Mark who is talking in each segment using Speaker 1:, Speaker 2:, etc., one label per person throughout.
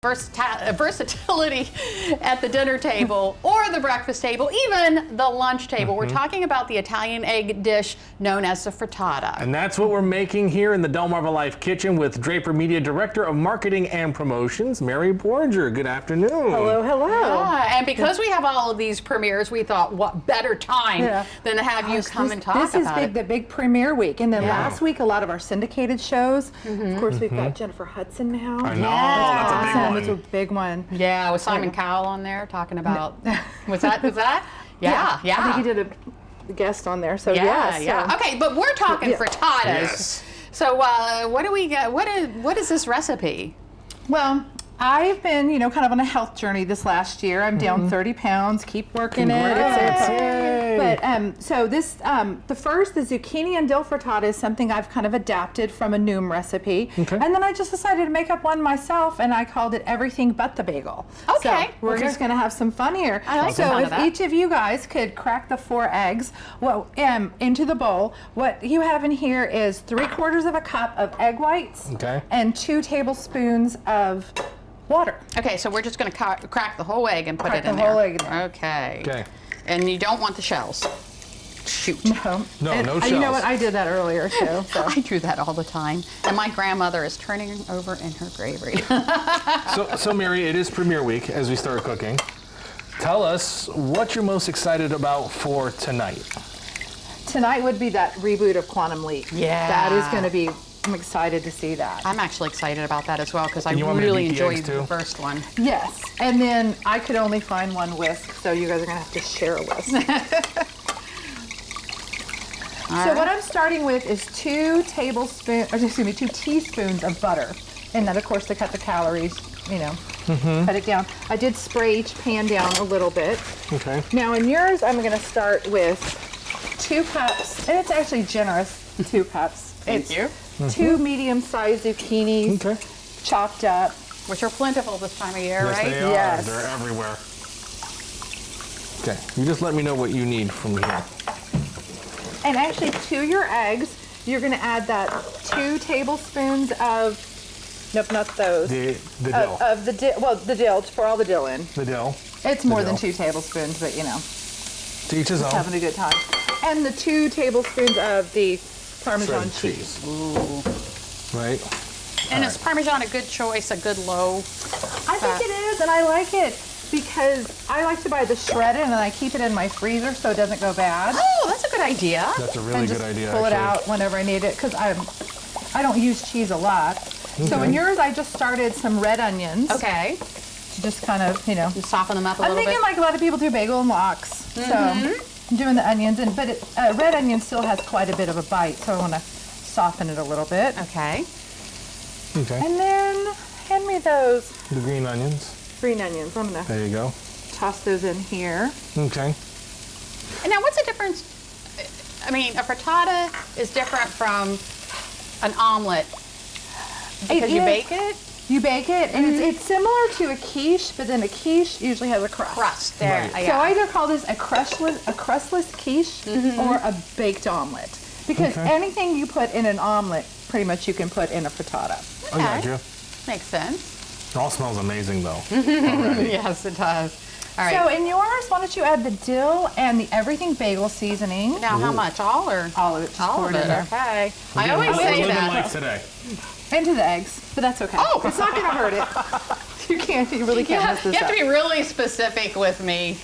Speaker 1: versatility at the dinner table or the breakfast table, even the lunch table. We're talking about the Italian egg dish known as the frittata.
Speaker 2: And that's what we're making here in the DelmarvaLife kitchen with Draper Media Director of Marketing and Promotions, Mary Borger. Good afternoon.
Speaker 3: Hello, hello.
Speaker 1: Yeah, and because we have all of these premieres, we thought, what better time than to have you come and talk about it.
Speaker 3: This is the big premiere week. And then last week, a lot of our syndicated shows. Of course, we've got Jennifer Hudson now.
Speaker 2: I know, that's a big one.
Speaker 3: It's a big one.
Speaker 1: Yeah, with Simon Cowell on there talking about, was that? Yeah.
Speaker 3: I think he did a guest on there, so
Speaker 1: yeah. Okay, but we're talking frittatas.
Speaker 2: Yes.
Speaker 1: So what do we get? What is this recipe?
Speaker 3: Well, I've been, kind of on a health journey this last year. I'm down 30 pounds, keep working it. But so this, the zucchini and dill frittata is something I've kind of adapted from a Noom recipe. Okay. And then I just decided to make up one myself, and I called it Everything But the Bagel.
Speaker 1: Okay.
Speaker 3: So we're just going to have some fun here.
Speaker 1: I like
Speaker 3: so if each of you guys could crack the 4 eggs into the bowl, what you have in here is 3/4 of a cup of egg whites and 2 tablespoons of water.
Speaker 1: Okay, so we're just going to crack the whole egg and put it in there.
Speaker 3: The whole egg in there.
Speaker 1: Okay. And you don't want the shells. Shoot.
Speaker 3: No shells. You know what? I did that earlier too. So.
Speaker 1: I do that all the time, and my grandmother is turning over in her grave right now.
Speaker 2: So Mary, it is premiere week as we start cooking. Tell us what you're most excited about for tonight.
Speaker 3: Tonight would be that reboot of Quantum Leap.
Speaker 1: Yeah.
Speaker 3: That is going to be. I'm excited to see that.
Speaker 1: I'm actually excited about that as well because I really enjoyed the first one.
Speaker 3: Yes, and then I could only find one whisk, so you guys are going to have to share a whisk. So what I'm starting with is 2 teaspoons of butter, and then of course to cut the calories, cut it down. I did spray each pan down a little bit. Okay. Now in yours, I'm going to start with 2 cups, and it's actually generous, 2 cups.
Speaker 1: Thank you.
Speaker 3: 2 medium-sized zucchinis, chopped up.
Speaker 1: Which are plentiful this time of year, right?
Speaker 2: They are. Yes. They're everywhere. Okay, you just let me know what you need from here.
Speaker 3: And actually, to your eggs, you're going to add that 2 tablespoons of, nope, not those.
Speaker 2: The dill.
Speaker 3: The dill, for all the dill in.
Speaker 2: The dill.
Speaker 3: It's more than 2 tablespoons, but
Speaker 2: To each his own.
Speaker 3: Having a good time. And the 2 tablespoons of the Parmesan cheese.
Speaker 1: Ooh.
Speaker 2: Right.
Speaker 1: And is Parmesan a good choice, a good low?
Speaker 3: I think it is, and I like it because I like to buy the shredded and then I keep it in my freezer so it doesn't go bad.
Speaker 1: Oh, that's a good idea.
Speaker 2: That's a really good idea.
Speaker 3: Pull it out whenever I need it because I don't use cheese a lot. So in yours, I just started some red onions.
Speaker 1: Okay.
Speaker 3: To just kind of,
Speaker 1: Just soften them up a little bit.
Speaker 3: I'm thinking like a lot of people do bagel and lox. So I'm doing the onions, but red onion still has quite a bit of a bite, so I want to soften it a little bit.
Speaker 1: Okay.
Speaker 2: Okay.
Speaker 3: And then hand me those.
Speaker 2: The green onions.
Speaker 3: Green onions. I'm going to.
Speaker 2: There you go.
Speaker 3: Toss those in here.
Speaker 2: Okay.
Speaker 1: And now what's the difference? I mean, a frittata is different from an omelet because you bake it?
Speaker 3: You bake it, and it's similar to a quiche, but then a quiche usually has a crust.
Speaker 1: There.
Speaker 2: Right.
Speaker 3: So I either call this a crustless quiche or a baked omelet. Because anything you put in an omelet, pretty much you can put in a frittata.
Speaker 2: Okay. I got you.
Speaker 1: Makes sense.
Speaker 2: It all smells amazing, though.
Speaker 1: Yes, it does. All right.
Speaker 3: So in yours, why don't you add the dill and the Everything Bagel seasoning?
Speaker 1: Now, how much? All or?
Speaker 3: All of it.
Speaker 1: All of it. Okay. I always
Speaker 2: What
Speaker 1: say
Speaker 2: are
Speaker 1: that.
Speaker 2: like today?
Speaker 3: Into the eggs, but that's okay.
Speaker 1: Oh,
Speaker 3: it's not going to hurt it. You really can't mess this
Speaker 1: You have
Speaker 3: up.
Speaker 1: to be really specific with me.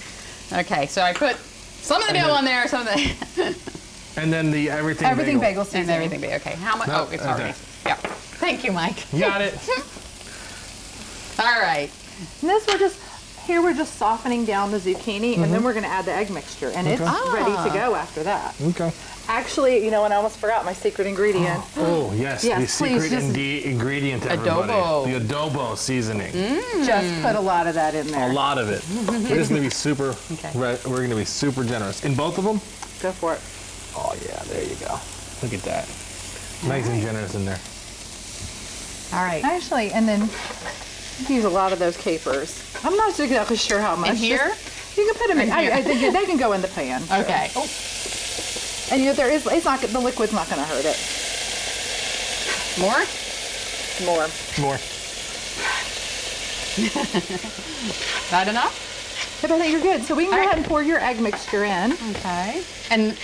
Speaker 1: Okay, so I put some of the dill on there, some of the.
Speaker 2: And then the Everything
Speaker 3: Bagel seasoning.
Speaker 1: And everything. Okay, how much? Oh, it's already. Yeah. Thank you, Mike.
Speaker 2: You got it.
Speaker 1: All right.
Speaker 3: And this we're just softening down the zucchini, and then we're going to add the egg mixture, and it's ready to go after that.
Speaker 2: Okay.
Speaker 3: Actually, and I almost forgot my secret ingredient.
Speaker 2: Oh, yes. The secret ingredient to everybody.
Speaker 1: Adobo.
Speaker 2: The adobo seasoning.
Speaker 3: Just put a lot of that in there.
Speaker 2: A lot of it. We're just going to be super, we're going to be super generous. In both of them?
Speaker 3: Go for it.
Speaker 2: Oh, yeah, there you go. Look at that. Nice and generous in there.
Speaker 1: All right.
Speaker 3: Actually, and then use a lot of those capers. I'm not exactly sure how much.
Speaker 1: In here?
Speaker 3: You can put them in. I think they can go in the pan.
Speaker 1: Okay.
Speaker 3: Oh. And the liquid's not going to hurt it.
Speaker 1: More?
Speaker 3: More.
Speaker 1: That enough?
Speaker 3: Yep, I think you're good. So we can go ahead and pour your egg mixture in.
Speaker 1: Okay. And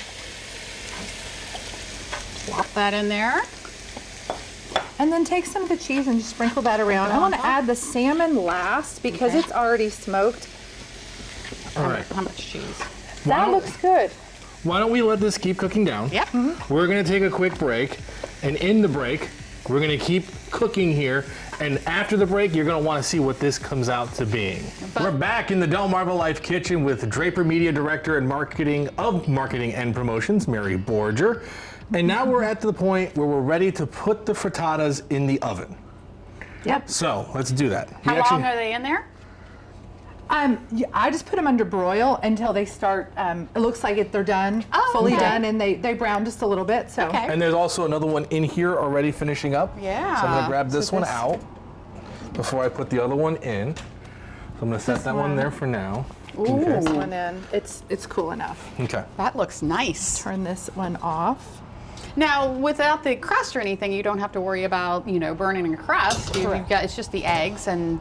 Speaker 1: plop that in there.
Speaker 3: And then take some of the cheese and just sprinkle that around. I want to add the salmon last because it's already smoked.
Speaker 2: All right.
Speaker 1: How much cheese?
Speaker 3: That looks good.
Speaker 2: Why don't we let this keep cooking down?
Speaker 1: Yep.
Speaker 2: We're gonna take a quick break, and in the break, we're gonna keep cooking here, and after the break, you're gonna wanna see what this comes out to being. We're back in the DelmarvaLife kitchen with Draper Media Director and Marketing and Promotions, Mary Borger. And now we're at the point where we're ready to put the frittatas in the oven.
Speaker 3: Yep.
Speaker 2: So let's do that.
Speaker 1: How long are they in there?
Speaker 3: I just put them under broil until they start, it looks like they're done, fully done, and they brown just a little bit, so.
Speaker 1: Okay.
Speaker 2: And there's also another one in here already finishing up.
Speaker 1: Yeah.
Speaker 2: So I'm gonna grab this one
Speaker 3: this-
Speaker 2: out before I put the other one in. So I'm gonna set that one there for now.
Speaker 3: This one in. It's cool enough.
Speaker 2: Okay.
Speaker 1: That looks nice.
Speaker 3: Turn this one off.
Speaker 1: Now, without the crust or anything, you don't have to worry about, burning a crust. You've got, it's just the eggs and...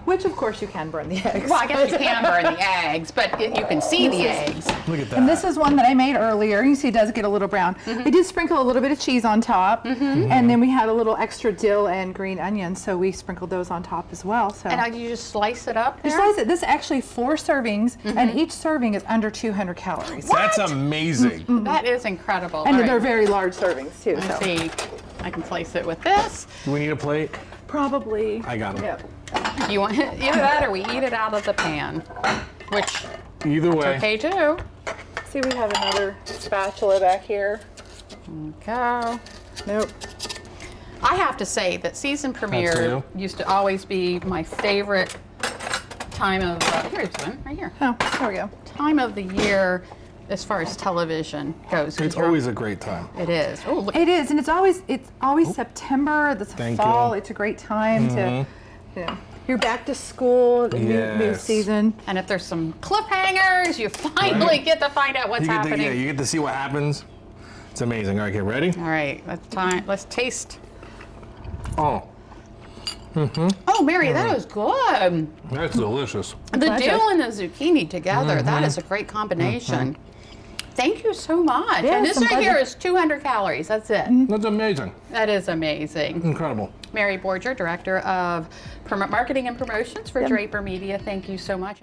Speaker 3: Which, of course, you can burn the eggs.
Speaker 1: Well, I guess you can burn the eggs, but you can see the eggs.
Speaker 2: Look at that.
Speaker 3: And this is one that I made earlier. You see it does get a little brown. I did sprinkle a little bit of cheese on top, and then we had a little extra dill and green onions, so we sprinkled those on top as well. So
Speaker 1: And you just slice it up
Speaker 3: you
Speaker 1: there?
Speaker 3: slice it. This is actually 4 servings, and each serving is under 200 calories.
Speaker 2: That's amazing.
Speaker 1: That is incredible.
Speaker 3: And
Speaker 1: All
Speaker 3: they're
Speaker 1: right.
Speaker 3: very large servings, too.
Speaker 1: Let's
Speaker 3: So.
Speaker 1: see. I can slice it with this.
Speaker 2: Do we need a plate?
Speaker 3: Probably.
Speaker 2: I got 'em.
Speaker 3: Yep.
Speaker 1: You want either that or we eat it out of the pan, which
Speaker 2: Either way.
Speaker 1: okay too.
Speaker 3: See, we have another spatula back here.
Speaker 1: Go.
Speaker 3: Nope.
Speaker 1: I have to say that season premiere
Speaker 2: Absolutely.
Speaker 1: used to always be my favorite time of here's one right here.
Speaker 3: Oh, there we go.
Speaker 1: Time of the year as far as television goes.
Speaker 2: It's always a great time.
Speaker 1: It is. Oh, look.
Speaker 3: It is, and it's always September. That's
Speaker 2: Thank
Speaker 3: fall.
Speaker 2: you.
Speaker 3: It's a great time to, you're back to school, the new
Speaker 2: Yes.
Speaker 3: season.
Speaker 1: And if there's some cliffhangers, you finally get to find out what's
Speaker 2: You get to,
Speaker 1: happening.
Speaker 2: you get to see what happens. It's amazing. All right, get ready?
Speaker 1: All right, let's taste.
Speaker 2: Oh,
Speaker 1: Oh, Mary, that was good.
Speaker 2: that's delicious.
Speaker 1: The
Speaker 3: Pleasure.
Speaker 1: dill and the zucchini together, that is a great combination. Thank you so much.
Speaker 3: Yeah,
Speaker 1: and this
Speaker 3: some
Speaker 1: right here
Speaker 3: pleasure.
Speaker 1: is 200 calories. That's it.
Speaker 2: That's amazing.
Speaker 1: That is amazing.
Speaker 2: Incredible.
Speaker 1: Mary Borger, Director of Marketing and Promotions for Draper Media. Thank you so much.